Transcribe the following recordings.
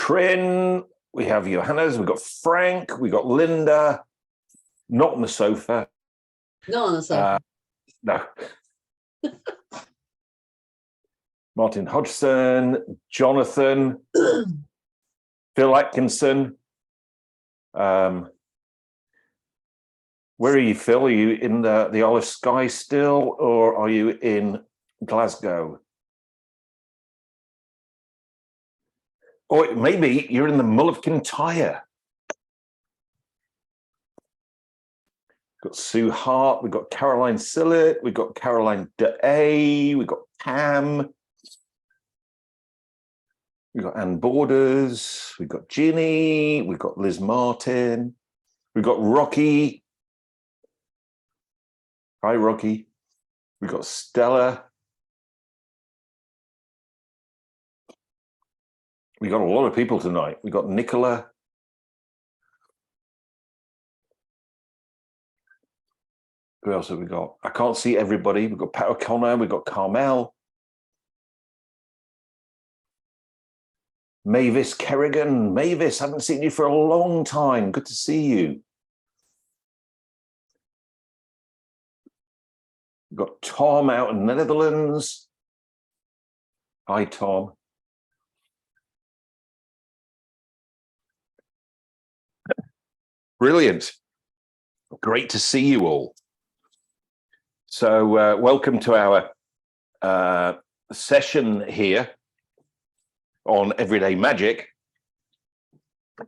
Trin, we have Johannes, we've got Frank, we've got Linda, not on the sofa. Not on the sofa. No. Martin Hodgson, Jonathan, Phil Atkinson. Where are you, Phil? Are you in the Isle of Skye still, or are you in Glasgow? Or maybe you're in the Mull of Kintyre. We've got Sue Hart, we've got Caroline Sillett, we've got Caroline Day, we've got Pam, we've got Anne Borders, we've got Ginny, we've got Liz Martin, we've got Rocky. Hi, Rocky. We've got Stella. We got a lot of people tonight. We got Nicola. Who else have we got? I can't see everybody. We've got Pat O'Connor. We've got Carmel. Mavis Kerrigan. Mavis, haven't seen you for a long time. Good to see you. We've got Tom out in the Netherlands. Hi, Tom. Brilliant. Great to see you all. So welcome to our session here on Everyday Magic.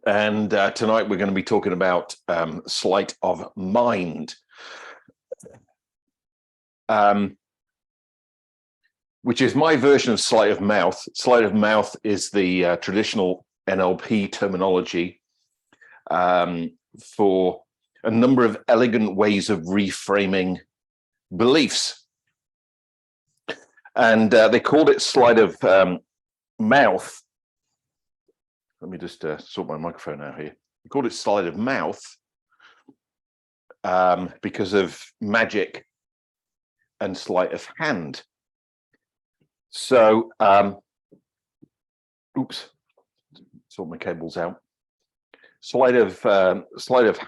And tonight we're going to be talking about sleight of mind, which is my version of sleight of mouth. Sleight of mouth is the traditional NLP terminology for a number of elegant ways of reframing beliefs. And they called it sleight of mouth. Let me just sort my microphone out here. They called it sleight of mouth because of magic and sleight of hand. So, oops, sort my cables out. Sleight of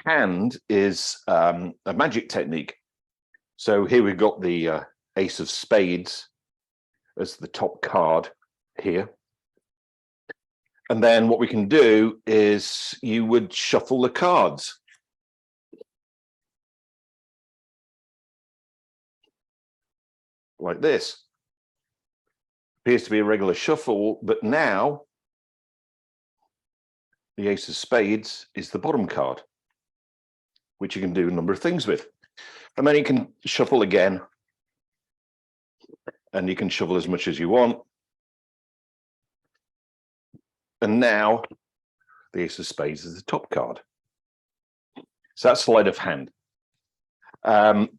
hand is a magic technique. So here we've got the Ace of Spades as the top card here. And then what we can do is you would shuffle the cards. Like this. Appears to be a regular shuffle, but now the Ace of Spades is the bottom card, which you can do a number of things with. And then you can shuffle again, and you can shuffle as much as you want. And now the Ace of Spades is the top card. So that's sleight of hand. It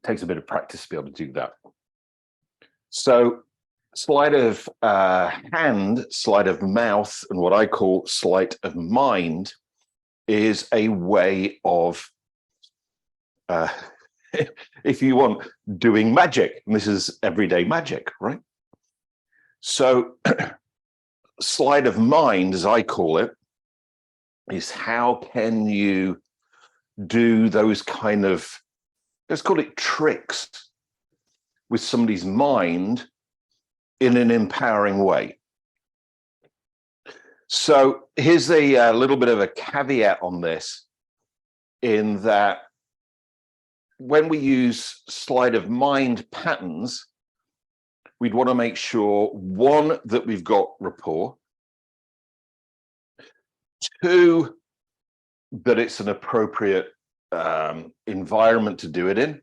takes a bit of practice to be able to do that. So sleight of hand, sleight of mouth, and what I call sleight of mind is a way of, if you want, doing magic. And this is everyday magic, right? So sleight of mind, as I call it, is how can you do those kind of, let's call it tricks, with somebody's mind in an empowering way. So here's a little bit of a caveat on this, in that when we use sleight of mind patterns, we'd want to make sure, one, that we've got rapport, two, that it's an appropriate environment to do it in,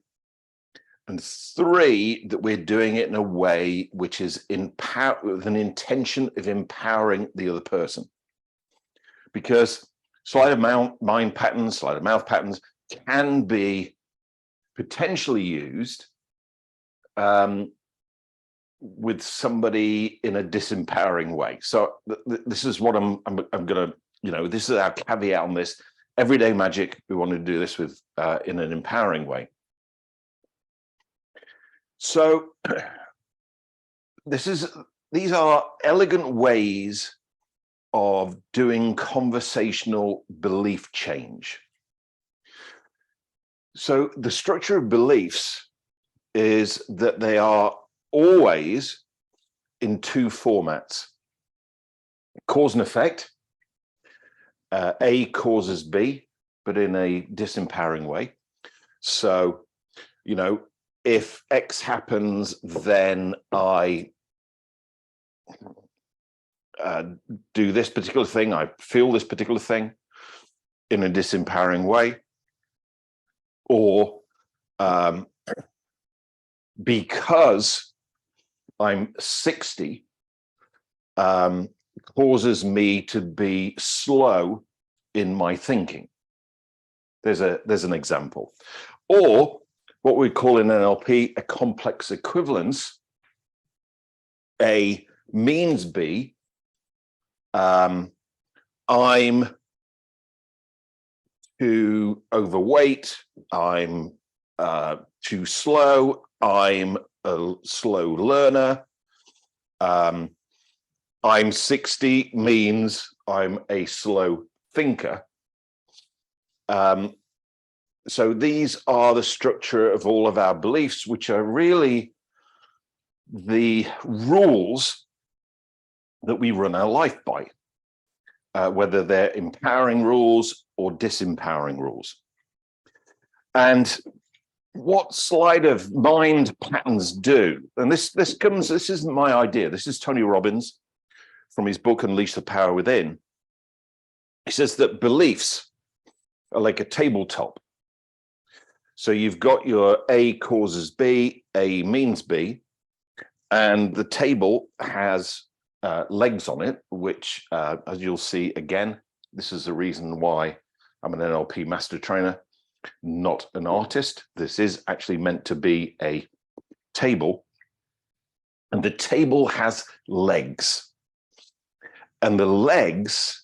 and three, that we're doing it in a way which is with an intention of empowering the other person. Because sleight of mind patterns, sleight of mouth patterns can be potentially used with somebody in a disempowering way. So this is what I'm gonna, this is our caveat on this. Everyday magic, we want to do this with in an empowering way. So this is these are elegant ways of doing conversational belief change. So the structure of beliefs is that they are always in two formats: cause and effect. A causes B, but in a disempowering way. So, you know, if X happens, then I do this particular thing, I feel this particular thing in a disempowering way. Or because I'm 60, causes me to be slow in my thinking. There's an example. Or what we call in NLP a complex equivalence. A means B. I'm too overweight, I'm too slow, I'm a slow learner. I'm 60 means I'm a slow thinker. So these are the structure of all of our beliefs, which are really the rules that we run our life by, whether they're empowering rules or disempowering rules. And what sleight of mind patterns do, and this isn't my idea, this is Tony Robbins from his book Unleash the Power Within. He says that beliefs are like a tabletop. So you've got your A causes B, A means B, and the table has legs on it, which, as you'll see again, this is the reason why I'm an NLP master trainer, not an artist. This is actually meant to be a table, and the table has legs, and the legs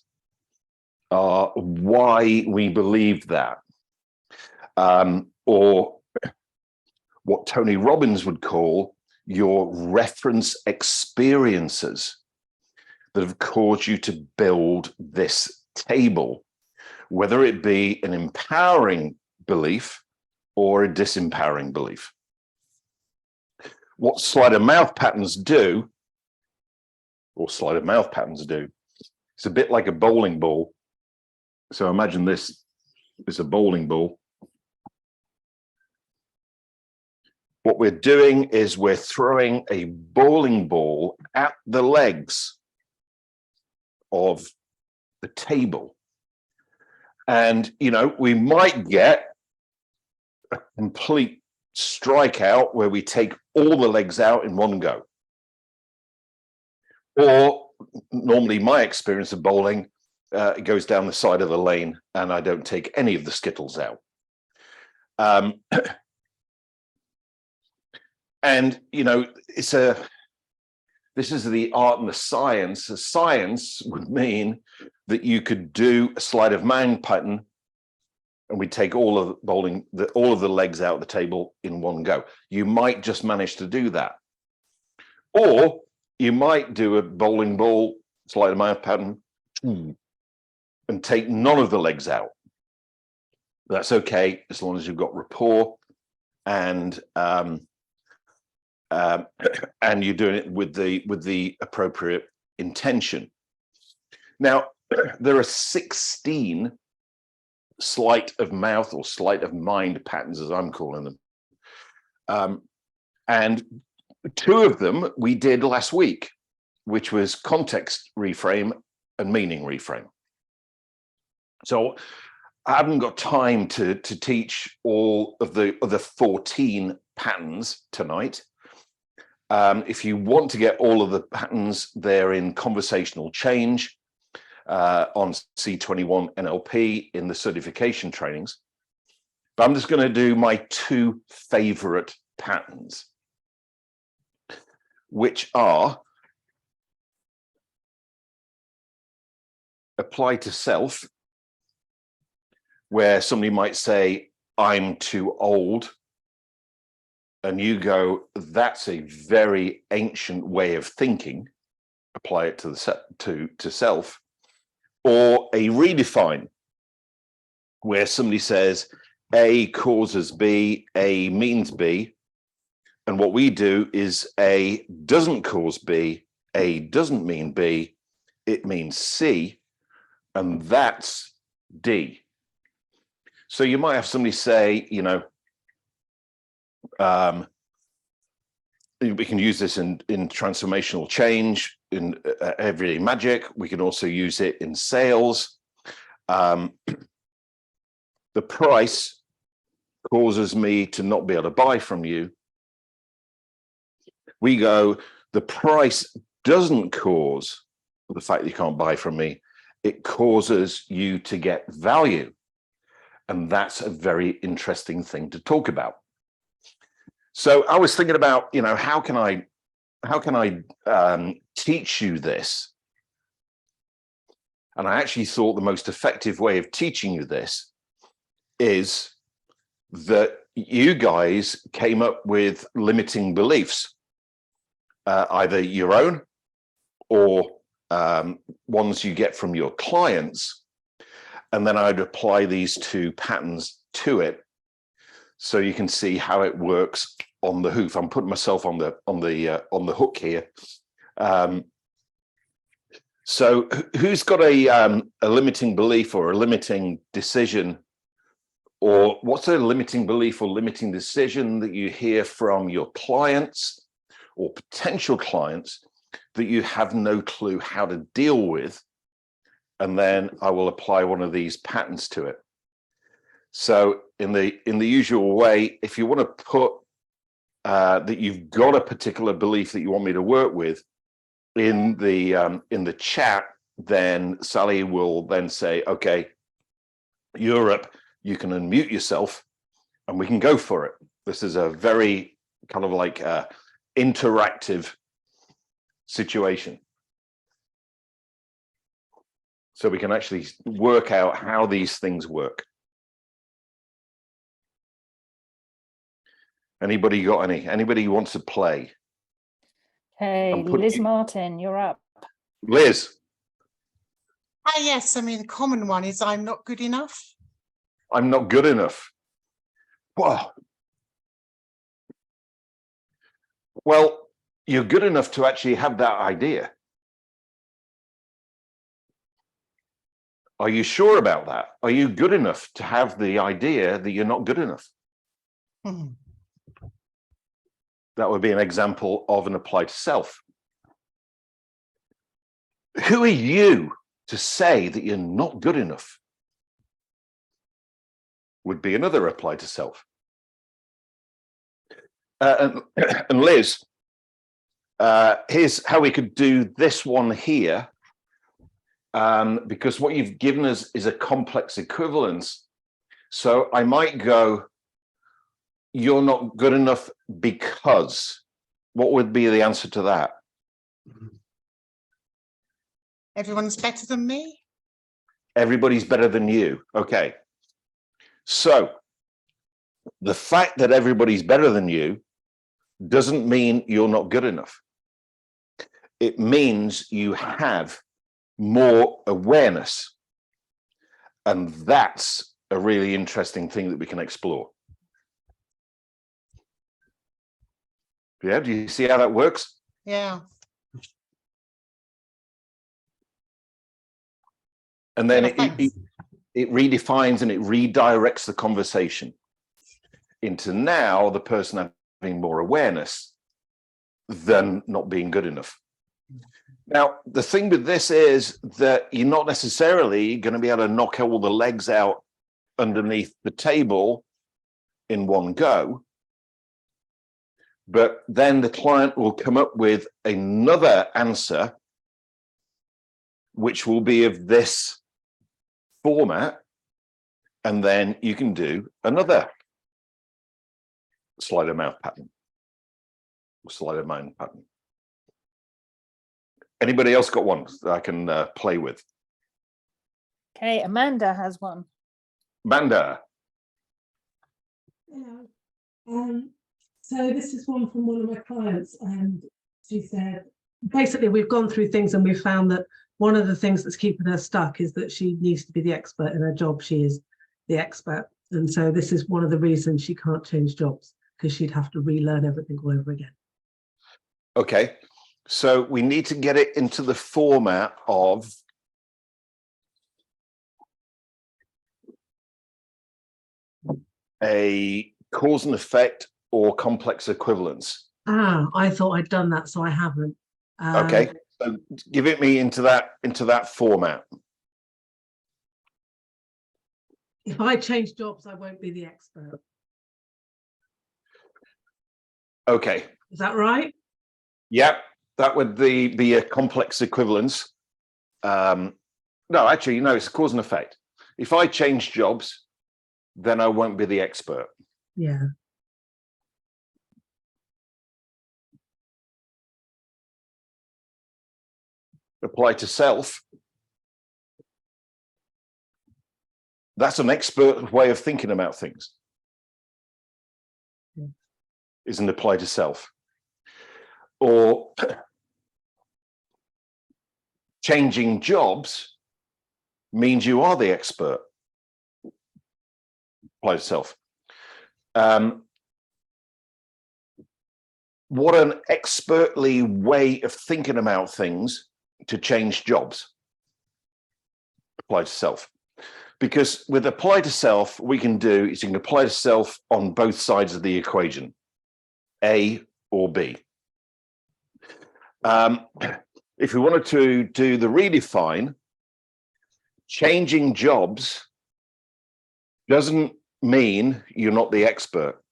are why we believe that, or what Tony Robbins would call your reference experiences that have caused you to build this table, whether it be an empowering belief or a disempowering belief. What sleight of mouth patterns do, it's a bit like a bowling ball. So imagine this is a bowling ball. What we're doing is we're throwing a bowling ball at the legs of the table. And, you know, we might get a complete strikeout where we take all the legs out in one go. Or normally my experience of bowling, it goes down the side of the lane and I don't take any of the skittles out. And, you know, this is the art and the science. The science would mean that you could do a sleight of mind pattern and we take all of the legs out of the table in one go. You might just manage to do that. Or you might do a bowling ball sleight of mind pattern and take none of the legs out. That's okay, as long as you've got rapport and you're doing it with the appropriate intention. Now, there are 16 sleight of mouth or sleight of mind patterns, as I'm calling them. And 2 of them we did last week, which was context reframe and meaning reframe. So I haven't got time to teach all of the other 14 patterns tonight. If you want to get all of the patterns, they're in conversational change on C21 NLP in the certification trainings. But I'm just going to do my 2 favorite patterns, which are apply to self, where somebody might say, I'm too old. And you go, that's a very ancient way of thinking. apply it to the to self, or a redefine, where somebody says A causes B, A means B, and what we do is A doesn't cause B, A doesn't mean B, it means C, and that's D. So you might have somebody say, you know, we can use this in transformational change, in everyday magic. We can also use it in sales. The price causes me to not be able to buy from you. We go, the price doesn't cause the fact that you can't buy from me. It causes you to get value. And that's a very interesting thing to talk about. So I was thinking about, you know, how can I teach you this? And I actually thought the most effective way of teaching you this is that you guys came up with limiting beliefs, either your own or ones you get from your clients. And then I'd apply these two patterns to it, so you can see how it works on the hoof. I'm putting myself on the hook here. So who's got a limiting belief or a limiting decision, or what's a limiting belief or limiting decision that you hear from your clients or potential clients that you have no clue how to deal with? And then I will apply one of these patterns to it. So in the usual way, if you want to put that you've got a particular belief that you want me to work with in the chat, then Sally will then say, okay, Europe, you can unmute yourself and we can go for it. This is a very kind of like interactive situation. So we can actually work out how these things work. Anybody got any? Anybody who wants to play? Hey, Liz Martin, you're up. Liz. Yes, I mean, the common one is I'm not good enough. I'm not good enough. Well, you're good enough to actually have that idea. Are you sure about that? Are you good enough to have the idea that you're not good enough? Hmm. That would be an example of an apply to self. Who are you to say that you're not good enough? Would be another apply to self. And Liz, here's how we could do this one here. Because what you've given us is a complex equivalence. So I might go, you're not good enough because. What would be the answer to that? Everyone's better than me. Everybody's better than you. Okay. So the fact that everybody's better than you doesn't mean you're not good enough. It means you have more awareness. And that's a really interesting thing that we can explore. Yeah, do you see how that works? Yeah. And then Yeah, it redefines and it redirects the conversation into now the person having more awareness than not being good enough. Now, the thing with this is that you're not necessarily going to be able to knock all the legs out underneath the table in one go. But then the client will come up with another answer, which will be of this format. And then you can do another sleight of mouth pattern, sleight of mind pattern. Anybody else got one that I can play with? Okay, Amanda has one. Amanda. Yeah. So this is one from one of my clients, and she said, basically we've gone through things and we've found that one of the things that's keeping her stuck is that she needs to be the expert in her job. She is the expert. And so this is one of the reasons she can't change jobs, because she'd have to relearn everything all over again. Okay, so we need to get it into the format of a cause and effect or complex equivalence. Ah, I thought I'd done that, so I haven't. Okay, so give it me into that format. If I change jobs, I won't be the expert. Okay, Is that right? yep, that would be a complex equivalence. No, actually, no, it's cause and effect. If I change jobs, then I won't be the expert. Yeah. Apply to self. That's an expert way of thinking about things. Yeah. Isn't apply to self. Or changing jobs means you are the expert. Apply to self. What an expertly way of thinking about things to change jobs. Apply to self. Because with apply to self, we can do is you can apply to self on both sides of the equation, A or B. If we wanted to do the redefine, changing jobs doesn't mean you're not the expert.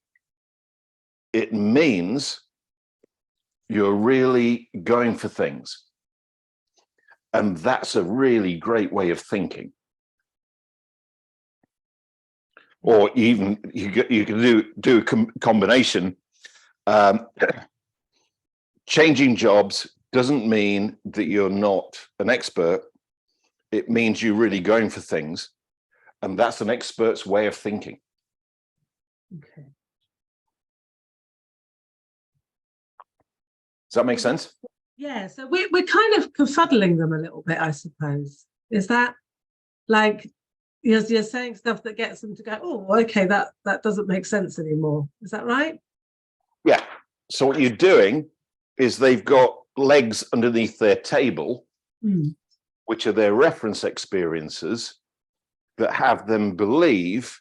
It means you're really going for things. And that's a really great way of thinking. Or even you can do a combination. Changing jobs doesn't mean that you're not an expert. It means you're really going for things. And that's an expert's way of thinking. Okay. Does that make sense? Yeah, so we're kind of confuddling them a little bit, I suppose. Is that like you're saying stuff that gets them to go, oh, okay, that doesn't make sense anymore. Is that right? Yeah. So what you're doing is they've got legs underneath their table, which are their reference experiences that have them believe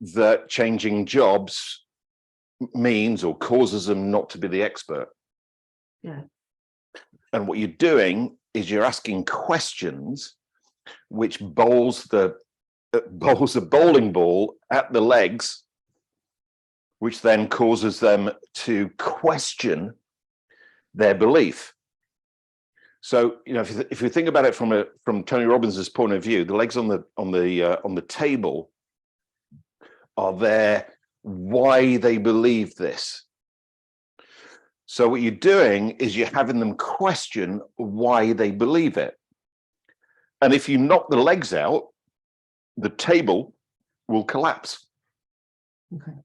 that changing jobs means or causes them not to be the expert. Yeah. And what you're doing is you're asking questions which bowls a bowling ball at the legs, which then causes them to question their belief. So, you know, if you think about it from Tony Robbins's point of view, the legs on the table are there why they believe this. So what you're doing is you're having them question why they believe it. And if you knock the legs out, the table will collapse. Okay.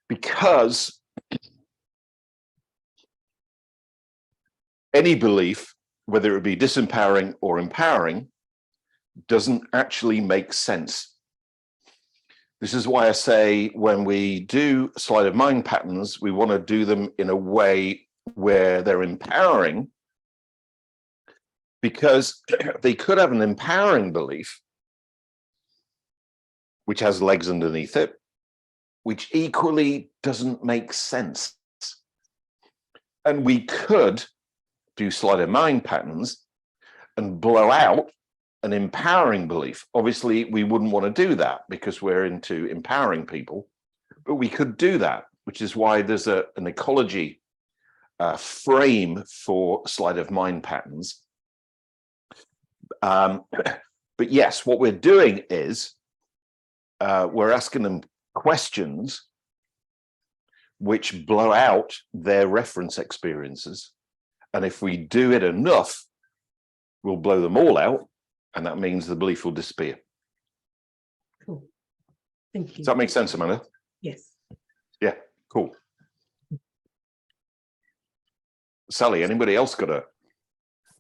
Because any belief, whether it be disempowering or empowering, doesn't actually make sense. This is why I say when we do sleight of mind patterns, we want to do them in a way where they're empowering, because they could have an empowering belief, which has legs underneath it, which equally doesn't make sense. And we could do sleight of mind patterns and blow out an empowering belief. Obviously, we wouldn't want to do that because we're into empowering people, but we could do that, which is why there's an ecology frame for sleight of mind patterns. But yes, what we're doing is we're asking them questions which blow out their reference experiences. And if we do it enough, we'll blow them all out. And that means the belief will disappear. Cool. Thank you. Does that make sense, Amanda? Yes. Yeah, cool. Sally, anybody else got a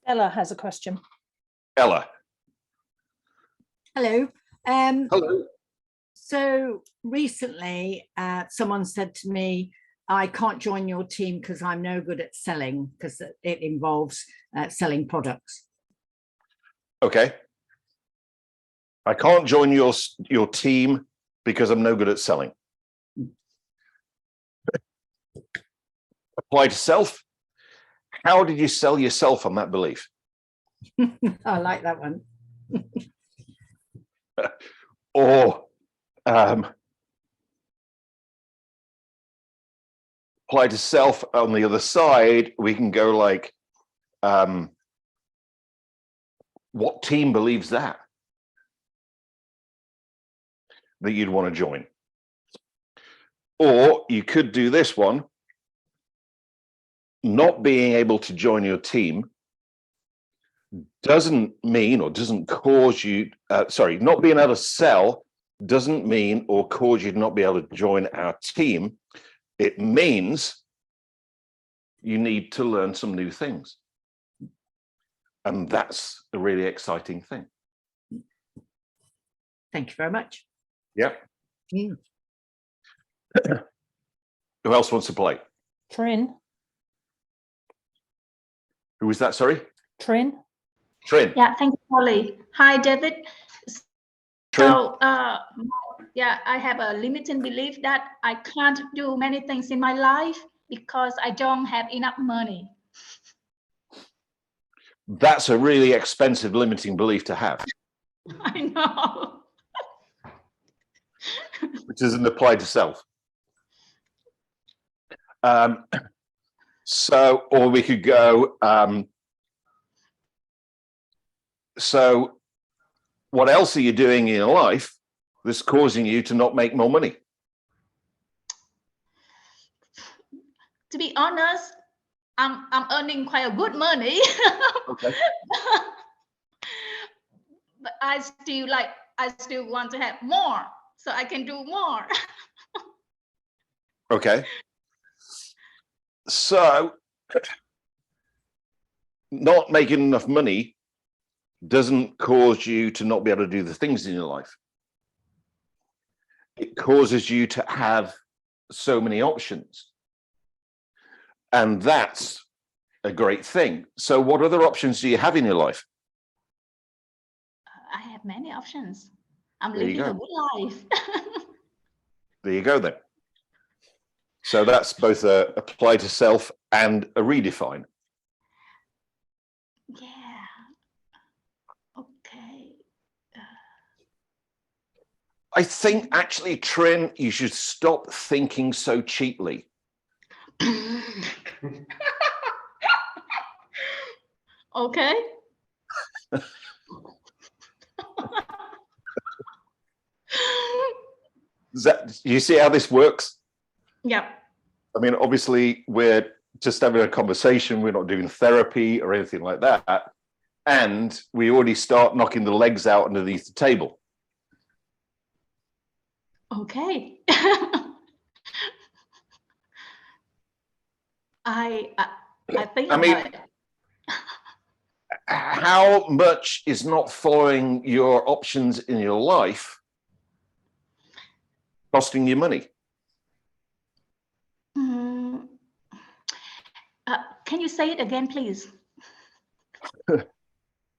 Ella has a question. Ella? Hello. Hello. So recently, someone said to me, I can't join your team because I'm no good at selling, because it involves selling products. Okay. I can't join your team because I'm no good at selling. Apply to self. How did you sell yourself on that belief? I like that one. Or apply to self on the other side, we can go like, what team believes that you'd want to join? Or you could do this one, not being able to join your team doesn't mean or doesn't cause you, not being able to sell doesn't mean or cause you to not be able to join our team. It means you need to learn some new things. And that's a really exciting thing. Thank you very much. Yep. Mm. Who else wants to play? Trin. Who is that? Sorry? Trin. Trin. Yeah, thank you, Polly. Hi, David. Trin. So, yeah, I have a limiting belief that I can't do many things in my life because I don't have enough money. That's a really expensive limiting belief to have, I know. which isn't applied to self. So, or we could go, so what else are you doing in your life that's causing you to not make more money? To be honest, I'm earning quite a good money. Okay. But I still want to have more, so I can do more. Okay. So not making enough money doesn't cause you to not be able to do the things in your life. It causes you to have so many options. And that's a great thing. So what other options do you have in your life? I have many options. I'm There you living a go. good life. There you go then. So that's both a apply to self and a redefine. Yeah. Okay. I think actually, Trin, you should stop thinking so cheaply. Okay. You see how this works? Yep. I mean, obviously, we're just having a conversation. We're not doing therapy or anything like that. And we already start knocking the legs out underneath the table. Okay. I think I mean, about it. how much is not following your options in your life costing you money? Can you say it again, please?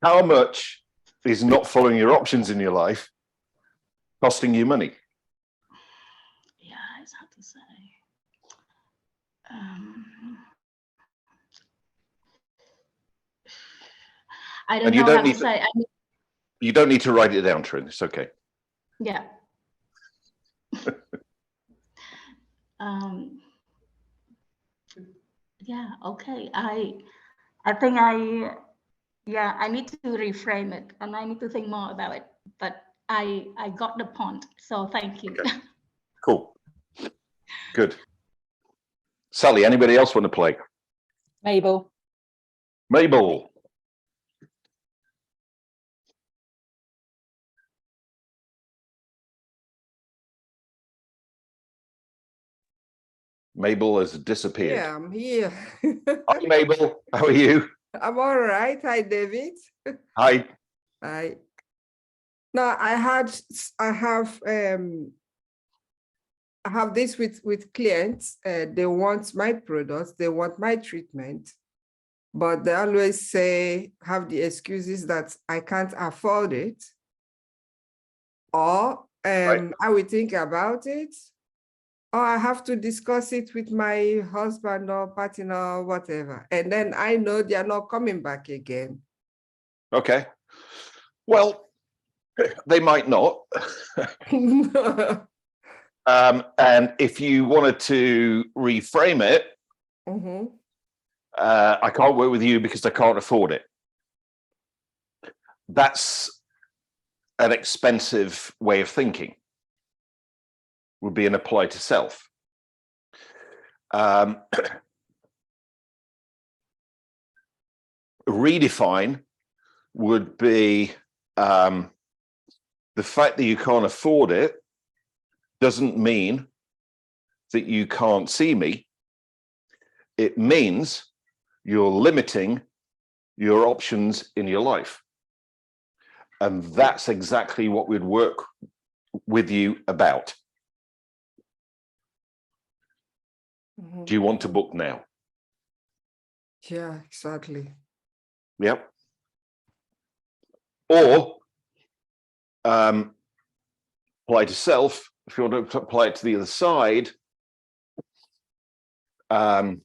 How much is not following your options in your life costing you money? Yeah, it's hard to say. I don't And you know don't how to need say. You don't need to write it down, Trin. It's okay. Yeah. Yeah. Okay. I think I need to reframe it, and I need to think more about it. But I got the point. So thank you. Okay. Cool. Good. Sally, anybody else want to play? Mabel. Mabel. Mabel has disappeared. Yeah, I'm here. Hi, Mabel. How are you? I'm all right. Hi, David. Hi. Hi. Now I have this with clients. They want my products, they want my treatment, but they always have the excuses that I can't afford it, or Right. I will think about it, or I have to discuss it with my husband or partner or whatever. And then I know they are not coming back again. Okay. Well, they might not. And if you wanted to reframe it, Mhm. I can't work with you because I can't afford it. That's an expensive way of thinking. Would be an apply to self. Redefine would be the fact that you can't afford it doesn't mean that you can't see me. It means you're limiting your options in your life. And that's exactly what we'd work with you about. Mhm. Do you want to book now? Yeah, exactly. Yep. Or apply to self. If you want to apply it to the other side, I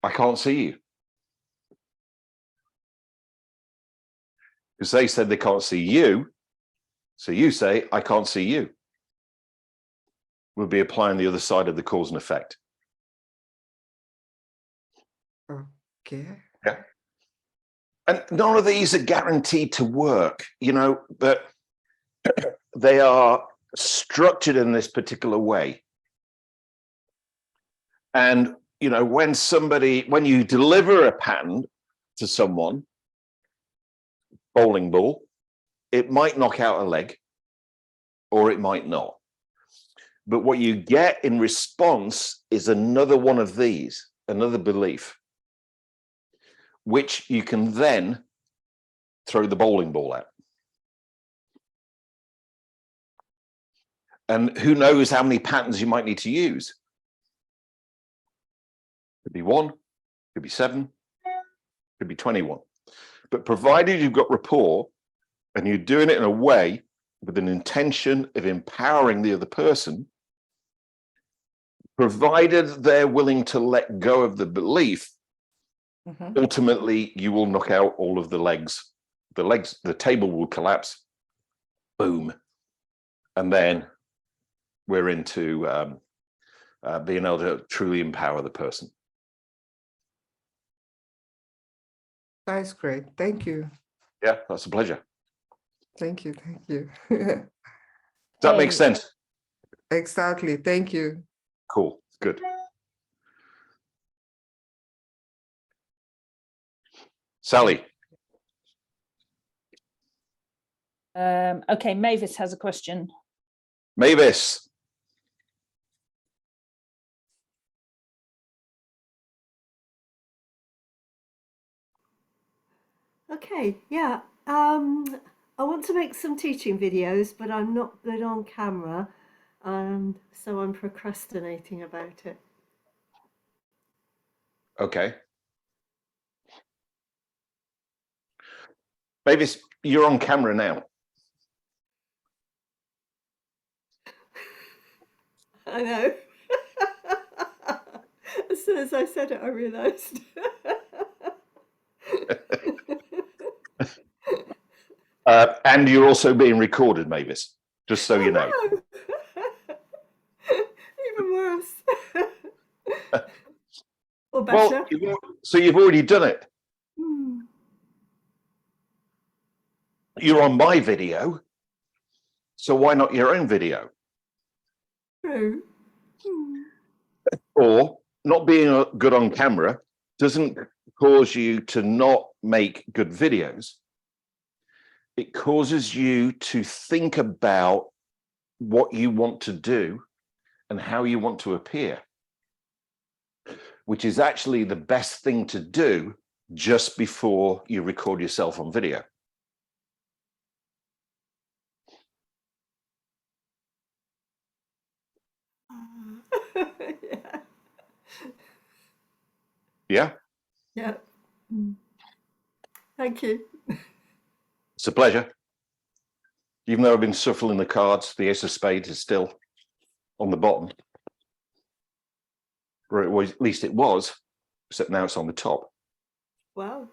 can't see you. Because they said they can't see you. So you say, I can't see you. We'll be applying the other side of the cause and effect. Okay. Yeah. And none of these are guaranteed to work, you know, but they are structured in this particular way. And, you know, when you deliver a pattern to someone, bowling ball, it might knock out a leg or it might not. But what you get in response is another one of these, another belief, which you can then throw the bowling ball at. And who knows how many patterns you might need to use. Could be 1, could be 7, could be 21. But provided you've got rapport and you're doing it in a way with an intention of empowering the other person, provided they're willing to let go of the belief, Mhm. ultimately you will knock out all of the legs. The table will collapse, boom. And then we're into being able to truly empower the person. That's great. Thank you. Yeah, that's a pleasure. Thank you. Thank you. Does that make Okay. sense? Exactly. Thank you. Cool, good. Sally. Okay, Mavis has a question. Mavis. Okay, yeah. I want to make some teaching videos, but I'm not good on camera, so I'm procrastinating about it. Okay. Mavis, you're on camera now. I know. As soon as I said it, I realised. And you're also being recorded, Mavis, just so you know. Oh, no. Even worse. Or better. Well, so you've already done it. Hmm. You're on my video, so why not your own video? True. Hmm. Or not being good on camera doesn't cause you to not make good videos. It causes you to think about what you want to do and how you want to appear, which is actually the best thing to do just before you record yourself on video. Yeah. Yeah, Yeah. Thank you. it's a pleasure. Even though I've been shuffling the cards, the ace of spades is still on the bottom. Or it was, at least it was, except now it's on the top. Wow.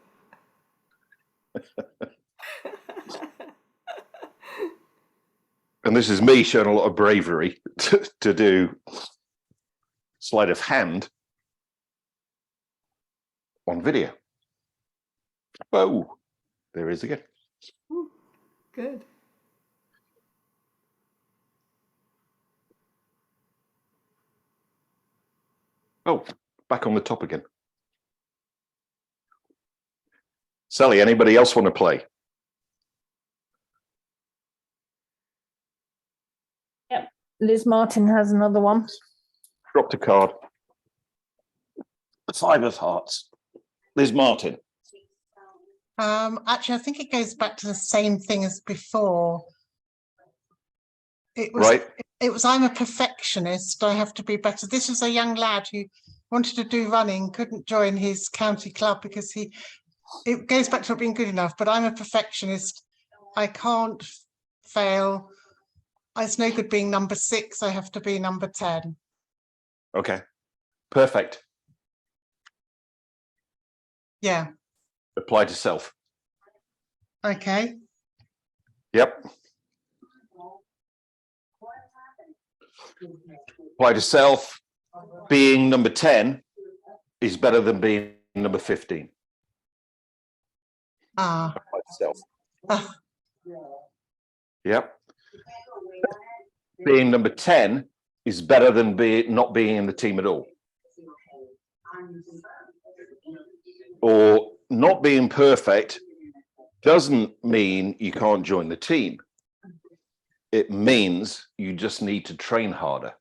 And this is me showing a lot of bravery to do sleight of hand on video. Oh, there is again. Ooh, good. Oh, back on the top again. Sally, anybody else want to play? Liz Martin has another one. Dropped a card. The 5 of hearts. Liz Martin. Actually, I think it goes back to the same thing as before. It was, Right. it was, I'm a perfectionist. I have to be better. This was a young lad who wanted to do running, couldn't join his county club because it goes back to not being good enough, but I'm a perfectionist. I can't fail. It's no good being number 6. I have to be number 10. Okay. Perfect. Yeah. Apply to self. Okay. Yep. Apply to self. Being number 10 is better than being number 15. Ah. Apply to self. Ah. Yep. Being number 10 is better than not being in the team at all. Or not being perfect doesn't mean you can't join the team. It means you just need to train harder.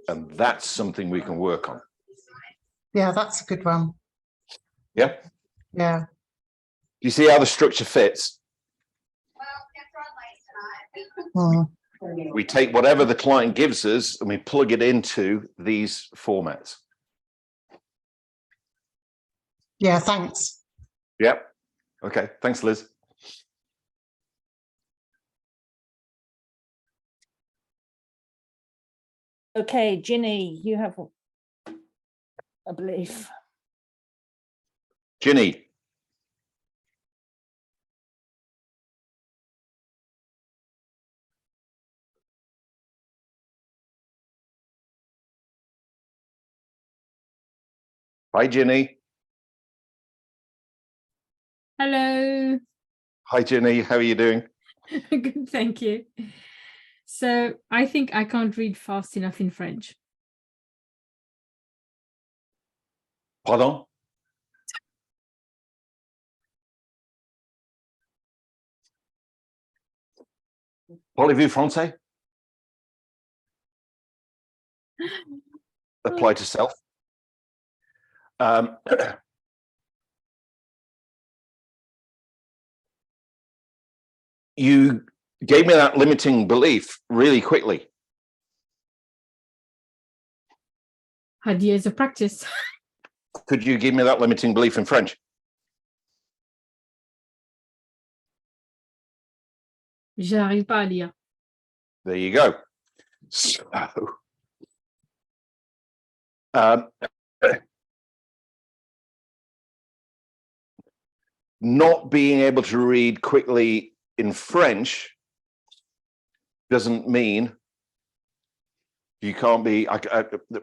And that's something we can work on. Yeah, that's a good one. Yeah. Yeah. You see how the structure fits? Mm. We take whatever the client gives us and we plug it into these formats. Yeah, thanks. Yep. Okay. Thanks, Liz. Okay, Ginny, you have, I believe. Ginny. Hi, Ginny. Hello. Hi, Ginny. How are you doing? Good, thank you. So I think I can't read fast enough in French. Pardon? Parlez-vous français? Apply to self. You gave me that limiting belief really quickly. Had years of practice. Could you give me that limiting belief in French? J'arrive pas à lire. There you go. So, not being able to read quickly in French doesn't mean you can't be.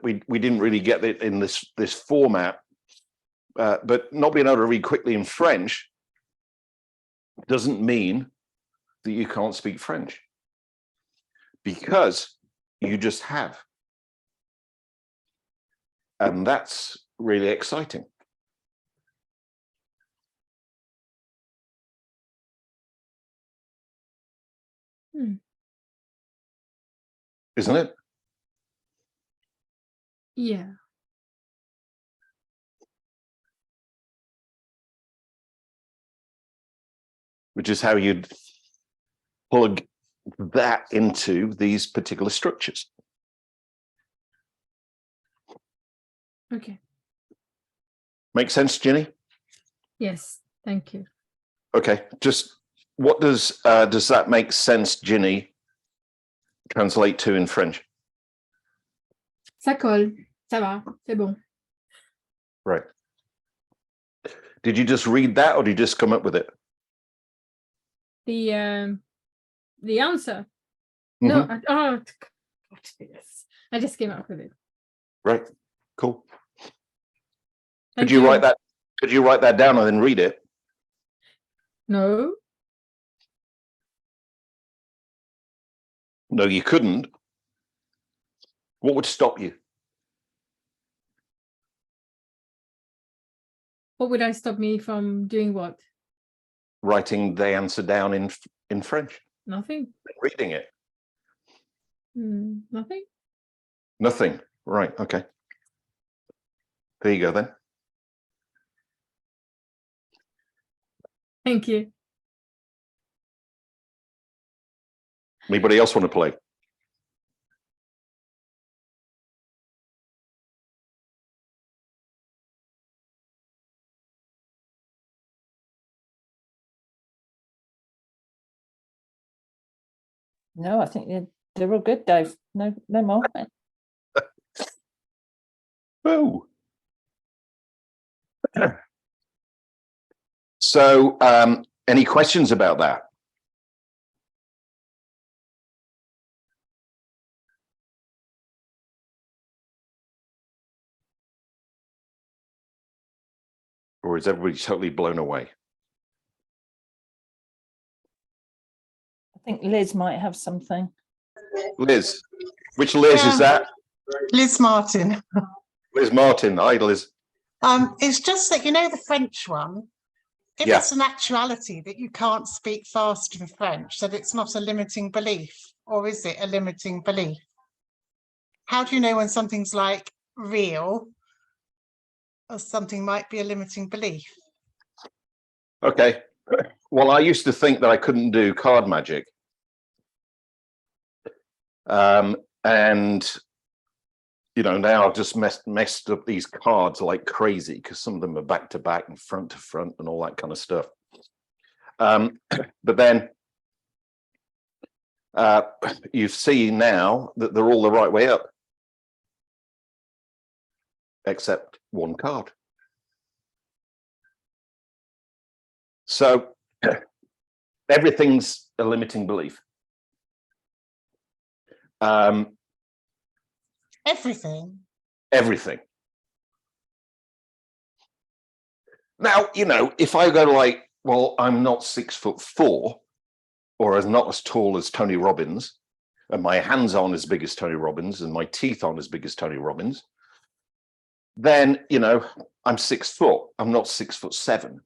We didn't really get it in this format, but not being able to read quickly in French doesn't mean that you can't speak French, because you just have, and that's really exciting. isn't it? Yeah. Which is how you'd plug that into these particular structures. Okay. Make sense, Ginny? Yes. Thank you. Okay, just what does that make sense, Ginny, translate to in French? Ça colle. Ça va. C'est bon. Right. Did you just read that or did you just come up with it? The answer. Mhm. No. God, yes. I just came up with it. Right. Cool. Thank Could you write that? Could you write that down and then read it? No. No, you couldn't. What would stop you? What would I stop me from doing what? Writing the answer down in French, Nothing. reading it. Nothing. Nothing. Right. Okay. There you go then. Thank you. Anybody else want to play? No, I think they're all good, Dave. No more. Oh. So, any questions about that? Or is everybody totally blown away? I think Liz might have something. Liz, which Liz is that? Liz Martin. Liz Martin. Hi, Liz. It's just that, you know, the French one, if Yeah. it's an actuality that you can't speak fast in French, that it's not a limiting belief, or is it a limiting belief? How do you know when something's like real or something might be a limiting belief? Okay. Well, I used to think that I couldn't do card magic. And, you know, now I've just messed up these cards like crazy because some of them are back to back and front to front and all that kind of stuff. But then you see now that they're all the right way up, except one card. So everything's a limiting belief. Everything. Everything. Now, you know, if I go like, well, I'm not 6'4", or as not as tall as Tony Robbins, and my hands aren't as big as Tony Robbins, and my teeth aren't as big as Tony Robbins, then, you know, I'm 6 foot. I'm not 6'7".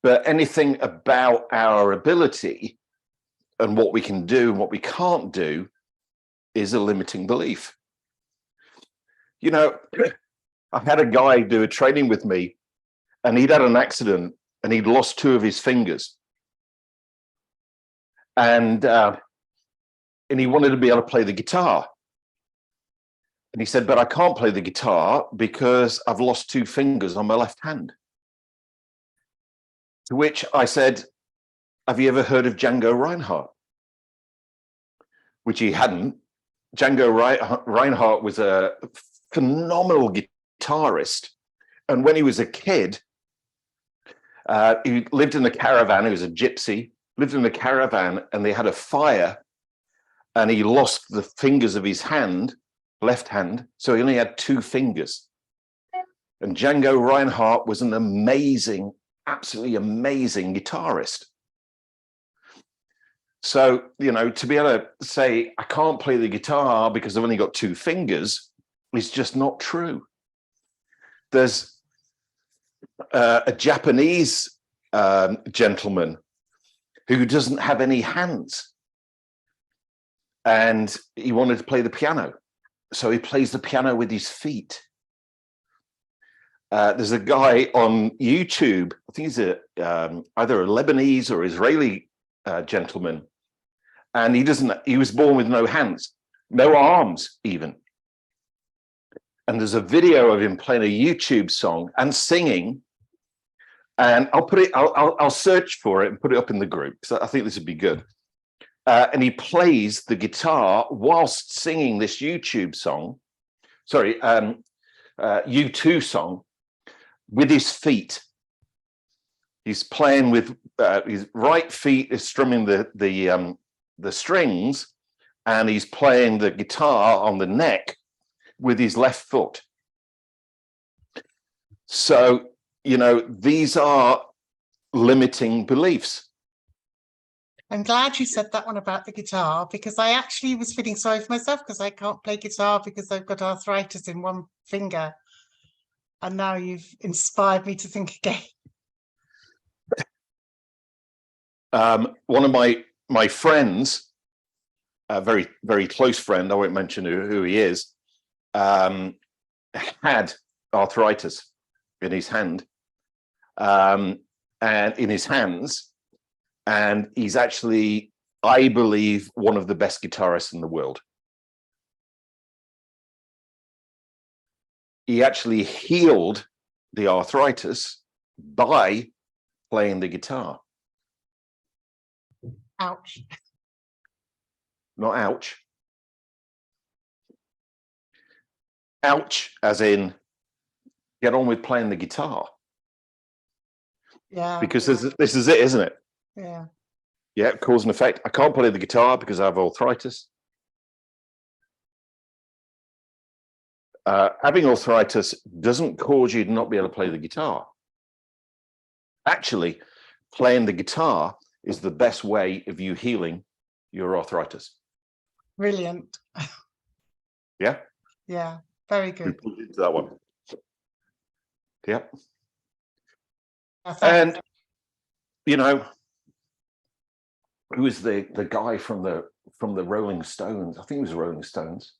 But anything about our ability and what we can do and what we can't do is a limiting belief. You know, I had a guy do a training with me and he'd had an accident and he'd lost 2 of his fingers. And he wanted to be able to play the guitar. And he said, but I can't play the guitar because I've lost 2 fingers on my left hand. To which I said, have you ever heard of Django Reinhardt? Which he hadn't. Django Reinhardt was a phenomenal guitarist. And when he was a kid, he lived in a caravan. He was a gypsy, lived in a caravan, and they had a fire. And he lost the fingers of his hand, left hand. So he only had 2 fingers. And Django Reinhardt was an amazing, absolutely amazing guitarist. So, you know, to be able to say, I can't play the guitar because I've only got 2 fingers is just not true. There's a Japanese gentleman who doesn't have any hands. and he wanted to play the piano. So he plays the piano with his feet. There's a guy on YouTube, I think he's either a Lebanese or Israeli gentleman, and he was born with no hands, no arms even. And there's a video of him playing a YouTube song and singing. And I'll search for it and put it up in the group, because I think this would be good. And he plays the guitar whilst singing this YouTube song, sorry, U2 song, with his feet. He's playing with his right feet is strumming the strings, and he's playing the guitar on the neck with his left foot. So, you know, these are limiting beliefs. I'm glad you said that one about the guitar, because I actually was feeling sorry for myself because I can't play guitar because I've got arthritis in one finger. And now you've inspired me to think again. One of my friends, a very, very close friend, I won't mention who he is, had arthritis in his hand, and in his hands. And he's actually, I believe, one of the best guitarists in the world. He actually healed the arthritis by playing the guitar. Ouch. Not ouch. Ouch, as in get on with playing the guitar. Yeah. Because this is it, isn't it? Yeah. Yeah, cause and effect. I can't play the guitar because I have arthritis. Having arthritis doesn't cause you to not be able to play the guitar. Actually, playing the guitar is the best way of you healing your arthritis. Brilliant. Yeah? Yeah, very We good. put into that one. Yeah. Thanks. And, you know, who is the guy from the Rolling Stones? I think it was Rolling Stones.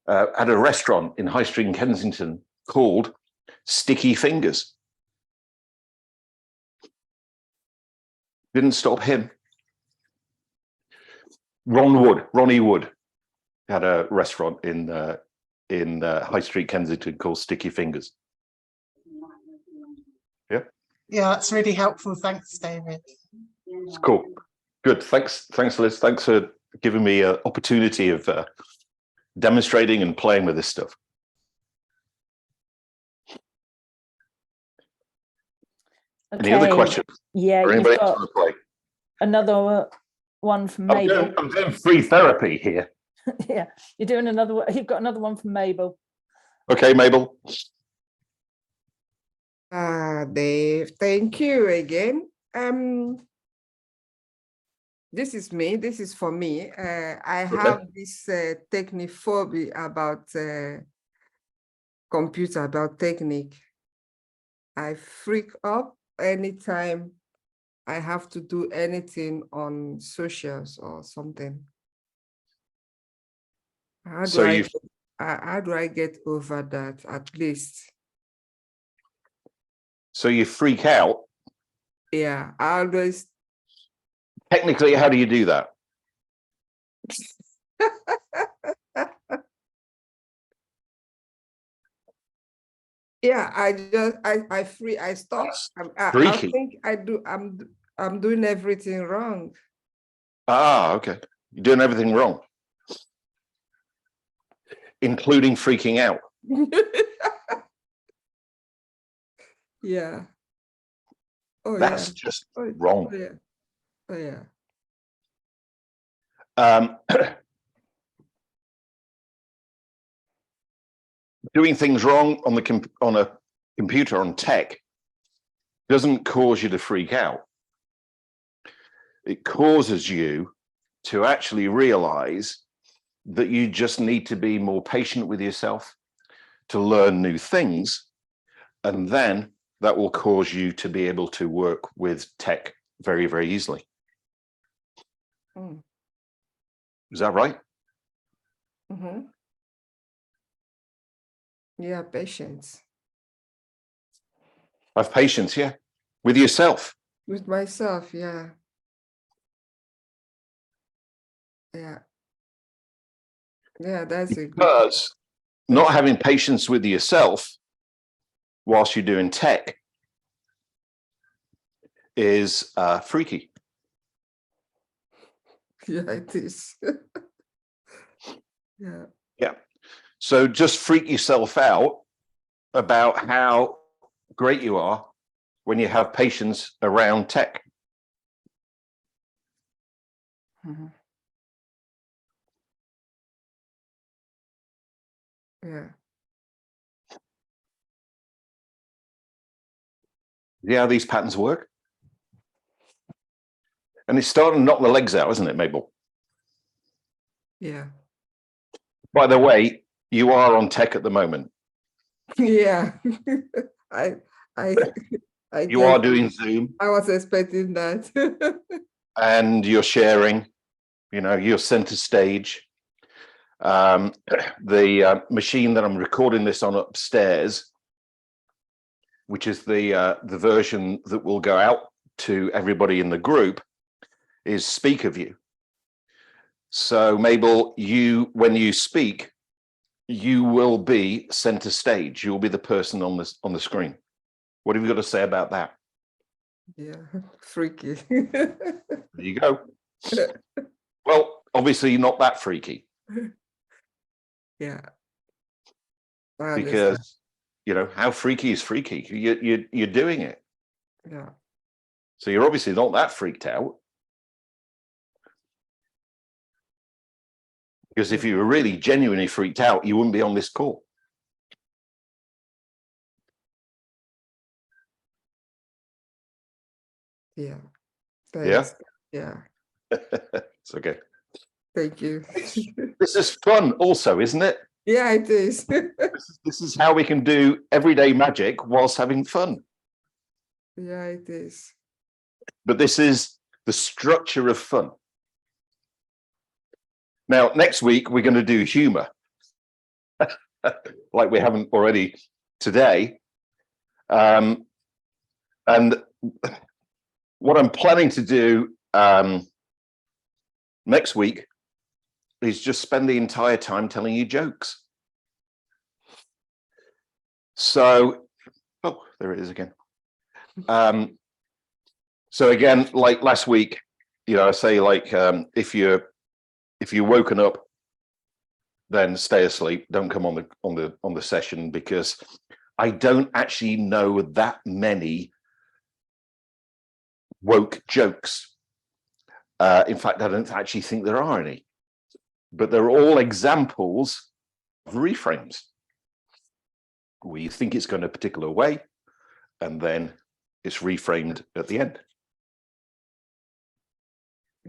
Had a restaurant in High Street in Kensington called Sticky Fingers. Didn't stop him. Ronnie Wood had a restaurant in High Street Kensington called Sticky Fingers. Yeah. Yeah, that's really helpful. Thanks, David. It's cool. Good. Thanks, Liz. Thanks for giving me an opportunity of demonstrating and playing with this stuff. Okay. Any other questions? Yeah, Or you've anybody else got want to play? another one from Mabel. I'm doing free therapy here. Yeah, you're doing another one. You've got another one from Mabel. Okay, Mabel. Dave, thank you again. This is me. This is for me. I have this technophobia about computer, about technique. I freak up anytime I have to do anything on socials or something. How do I get over that at least? So you freak out. Yeah, I always. Technically, how do you do that? Yeah, I stop. I think I'm doing everything wrong. Ah, okay. You're doing everything wrong, including freaking out. Yeah. Oh, That's yeah. just Oh, wrong. Oh, yeah. Oh, yeah. Doing things wrong on a computer, on tech, doesn't cause you to freak out. It causes you to actually realize that you just need to be more patient with yourself, to learn new things, and then that will cause you to be able to work with tech very, very easily. Is that right? Mhm. Yeah, patience Have patience, yeah, with yourself. with myself. Yeah. Yeah. Yeah, that's a good. Because not having patience with yourself whilst you're doing tech is freaky. Yeah, it is. Yeah. Yeah. So just freak yourself out about how great you are when you have patience around tech. Mhm. Yeah. See how these patterns work? And it's starting to knock the legs out, isn't it, Mabel? Yeah. By the way, you are on tech at the moment. Yeah. I I I You are guess doing Zoom I was expecting that. and you're sharing, you know, you're center stage. The machine that I'm recording this on upstairs, which is the version that will go out to everybody in the group, is SpeakerView. So Mabel, when you speak, you will be center stage. You'll be the person on the screen. What have you got to say about that? Yeah, freaky. There you go. Well, obviously not that freaky, Yeah. I understand. because you know how freaky is freaky. You're doing it, Yeah. so you're obviously not that freaked out. Because if Yeah. you were really genuinely freaked out, you wouldn't be on this call. Yeah. Yeah? Thanks. Yeah. It's okay. Thank you. This is fun also, isn't it? Yeah, it is. This is how we can do everyday magic whilst having fun. Yeah, it is. But this is the structure of fun. Now, next week, we're going to do humor, like we haven't already today. And what I'm planning to do next week is just spend the entire time telling you jokes. So, oh, there it is again. So again, like last week, you know, I say like if you're woken up, then stay asleep. Don't come on the session, because I don't actually know that many woke jokes. In fact, I don't actually think there are any, but they're all examples of reframes where you think it's going a particular way, and then it's reframed at the end.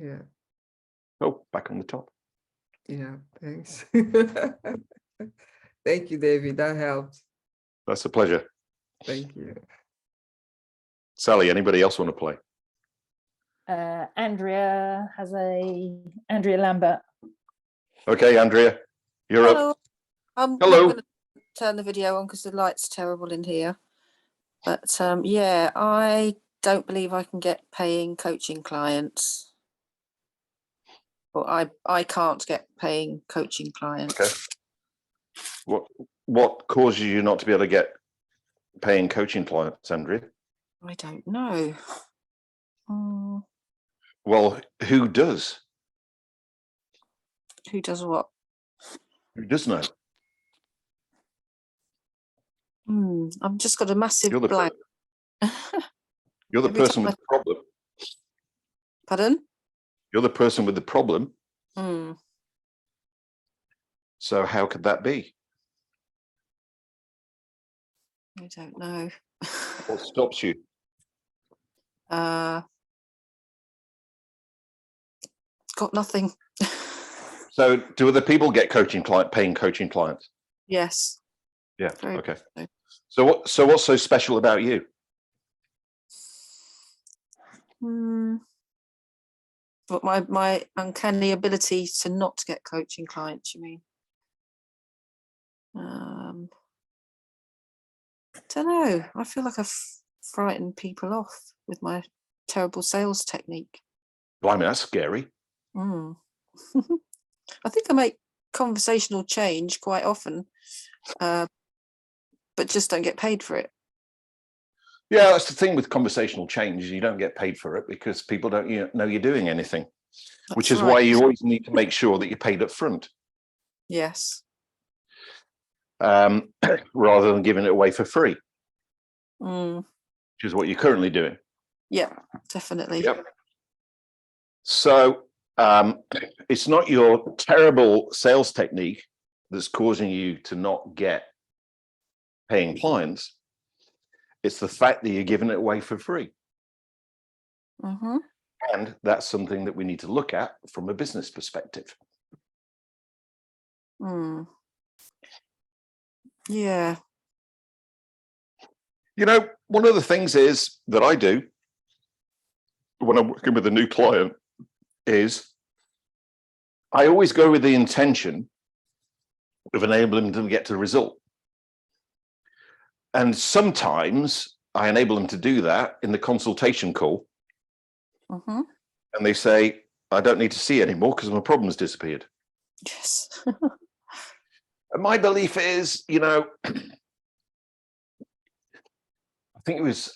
Yeah. Oh, back on the top. Yeah. Thanks. Thank you, David. That helped. That's a pleasure. Thank you. Sally, anybody else want to play? Andrea Lambert. Okay, Andrea, you're Hello. up. I'm Hello. not going to turn the video on because the light's terrible in here. But yeah, I don't believe I can get paying coaching clients. Or I can't get paying coaching clients. Okay. What causes you not to be able to get paying coaching clients, Andrea? I don't know. Well, who does? Who does what? Who does know? I've just got a massive You're the blank. You're the Every person time with the problem. Pardon? You're the person with the problem. Hmm. So how could that be? I don't know. What stops you? Got nothing. So do other people get paying coaching clients? Yes. Yeah. Very Okay. much So what's so special about you? But my uncanny ability to not get coaching clients, you mean? Don't know. I feel like I've frightened people off with my terrible sales technique. Blimey, that's scary. Mm. I think I make conversational change quite often, but just don't get paid for it. Yeah, that's the thing with conversational change. You don't get paid for it because people don't know you're doing anything, which That's is why right. you always need to make sure that you're paid up front Yes. rather than giving it away for free, Mm. which is what you're currently doing. Yeah, definitely. Yep. So it's not your terrible sales technique that's causing you to not get paying clients. It's the fact that you're giving it away for free. Mm-hmm. And that's something that we need to look at from a business perspective. Mm. Yeah. You know, one of the things is that I do when I'm working with a new client is I always go with the intention of enabling them to get to the result. And sometimes I enable them to do that in the consultation call. Mm-hmm. And they say, I don't need to see anymore because my problem's disappeared. Yes. And my belief is, you know, I think it was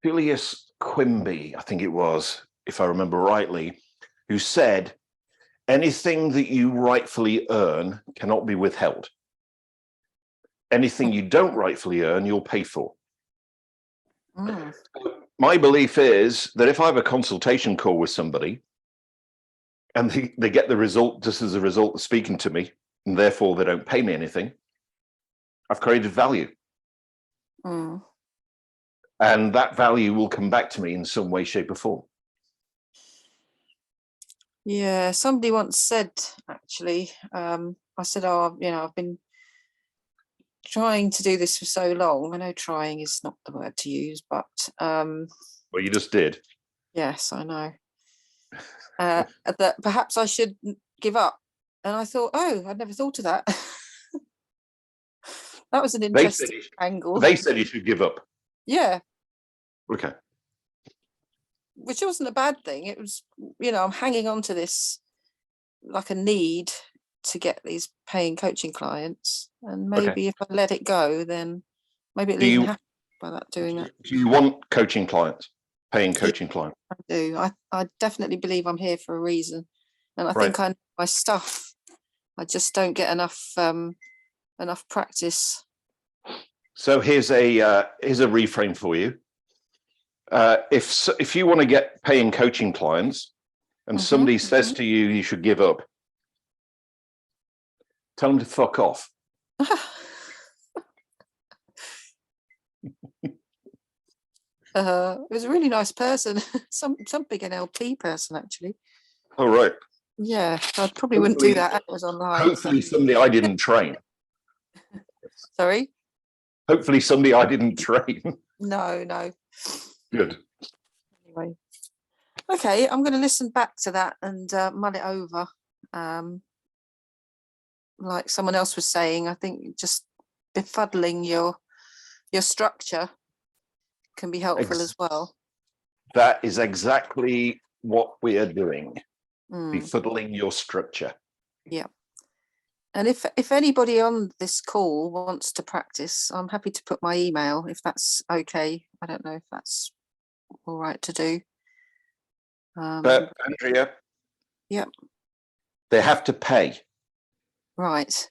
Phileas Quimby, I think it was, if I remember rightly, who said, anything that you rightfully earn cannot be withheld. Anything you don't rightfully earn, you'll pay for. Mm. My belief is that if I have a consultation call with somebody and they get the result just as a result of speaking to me, and therefore they don't pay me anything, I've created value. Mm. And that value will come back to me in some way, shape, or form. Yeah, somebody once said, actually, I said, oh, you know, I've been trying to do this for so long. I know trying is not the word to use, but Well, you just did. yes, I know. That perhaps I should give up. And I thought, oh, I'd never thought of that. That was an interesting angle. They said you should give up. Yeah. Okay. Which wasn't a bad thing. It was, you know, I'm hanging on to this like a need to get these paying coaching clients. And maybe if I let it go, then maybe it'll even happen by that doing it. Do you want coaching clients, paying coaching clients? I do. I definitely believe I'm here for a reason. And I think I know my stuff. I just don't get enough practice. So here's a reframe for you. If you want to get paying coaching clients and somebody says to you, you should give up, tell them to fuck off. It was a really nice person, some big NLP person, actually. All right. Yeah, I probably wouldn't do that. It was online. Hopefully somebody I didn't train. Sorry? Hopefully somebody I didn't train. No. Good. Anyway. Okay, I'm going to listen back to that and mull it over. Like someone else was saying, I think just befuddling your structure can be helpful as well. That is exactly what we are doing. Befuddling your structure. Yeah. And if anybody on this call wants to practice, I'm happy to put my email if that's okay. I don't know if that's all right to do. But Andrea, yep. They have to pay. Right.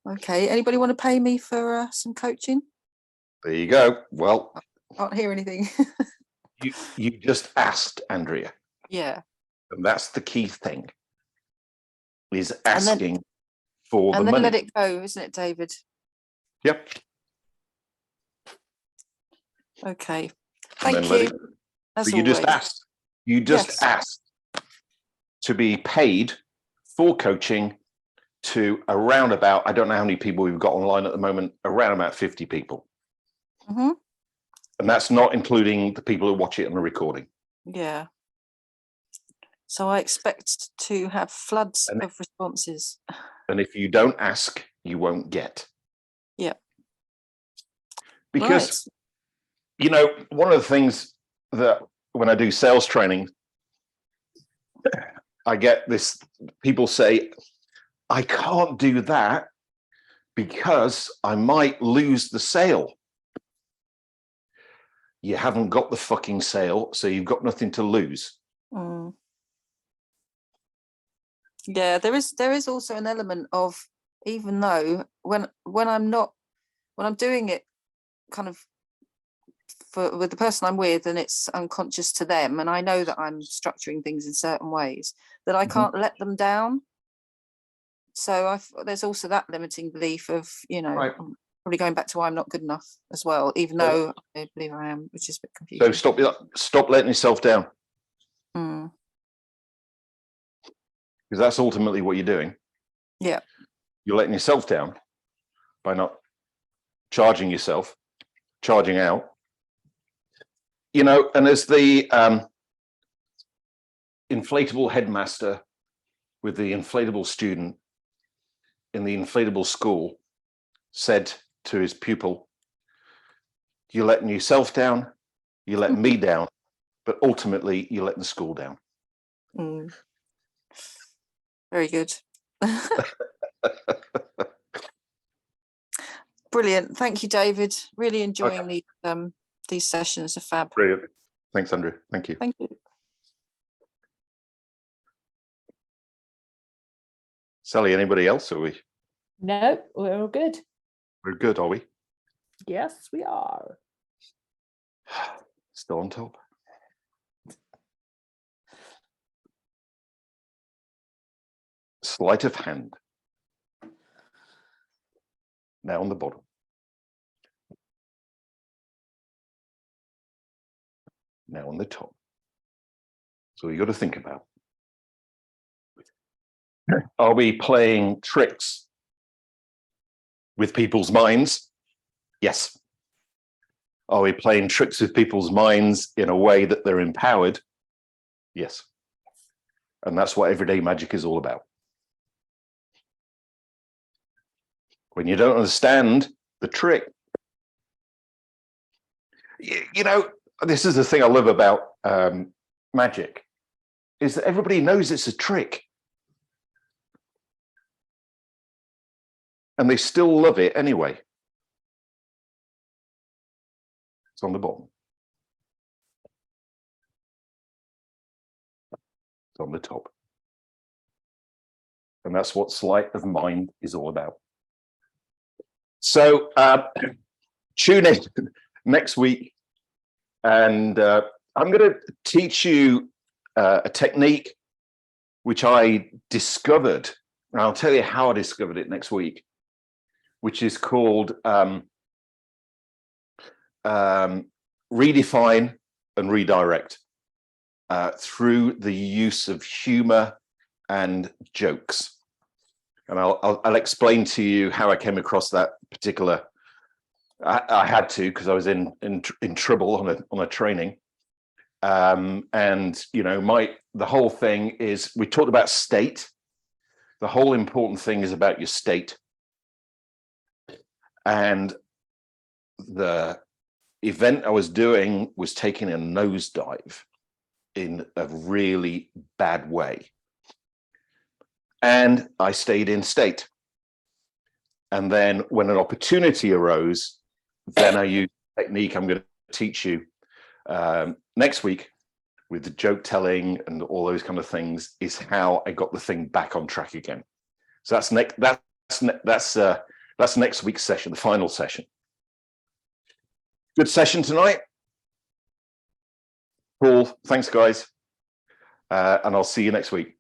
Okay. Anybody want to pay me for some coaching? There you go. Well, I can't hear anything. you just asked, Andrea. Yeah. And that's the key thing. Is asking for the money. And then let money. it go, isn't it, David? Yep. Okay. And Thank then you. But you just asked. You just asked to be paid for coaching to around about, I don't know how many people we've got online at the moment, around about 50 people. Mhm. And that's not including the people who watch it on the recording. Yeah. So I expect to have floods And- of responses. And if you don't ask, you won't get. Yeah. Because, you know, one of the things that when I do sales training, I get this, people say, I can't do that because I might lose the sale. You haven't got the fucking sale, so you've got nothing to lose. Mm. Yeah, there is also an element of, even though when I'm doing it kind of with the person I'm with, and it's unconscious to them, and I know that I'm structuring things in certain ways, that I can't let them down. So there's also that limiting belief of, you know, Right. I'm probably going back to why I'm not good enough as well, even though I believe I am, which is a bit So confusing. stop letting yourself down, Mm. because that's ultimately what you're doing. Yeah. You're letting yourself down by not charging yourself, charging out. You know, and as the inflatable headmaster with the inflatable student in the inflatable school said to his pupil, you're letting yourself down, you're letting me down, but ultimately you're letting the school down. Mm. Very good. Brilliant. Thank you, David. Really enjoying these sessions. Are fab. Brilliant. Thanks, Andrew. Thank you. Thank you. Sally, anybody else? Are we? No, we're all good. We're good, are we? Yes, we are. Still on top. Sleight of hand. Now on the bottom. Now on the top. So you got to think about. Are we playing tricks with people's minds? Yes. Are we playing tricks with people's minds in a way that they're empowered? Yes. And that's what everyday magic is all about. When you don't understand the trick, you know, this is the thing I love about magic, is that everybody knows it's a trick. And they still love it anyway. It's on the bottom. It's on the top. And that's what sleight of mind is all about. So tune in next week, and I'm going to teach you a technique which I discovered, and I'll tell you how I discovered it next week, which is called redefine and redirect through the use of humor and jokes. And I'll explain to you how I came across that particular. I had to, because I was in trouble on a training. And you know, the whole thing is, we talked about state. The whole important thing is about your state. And the event I was doing was taking a nosedive in a really bad way. And I stayed in state. And then when an opportunity arose, then I used the technique I'm going to teach you next week with the joke telling and all those kind of things, is how I got the thing back on track again. So that's next week's session, the final session. Good session tonight. Cool. Thanks, guys. And I'll see you next week.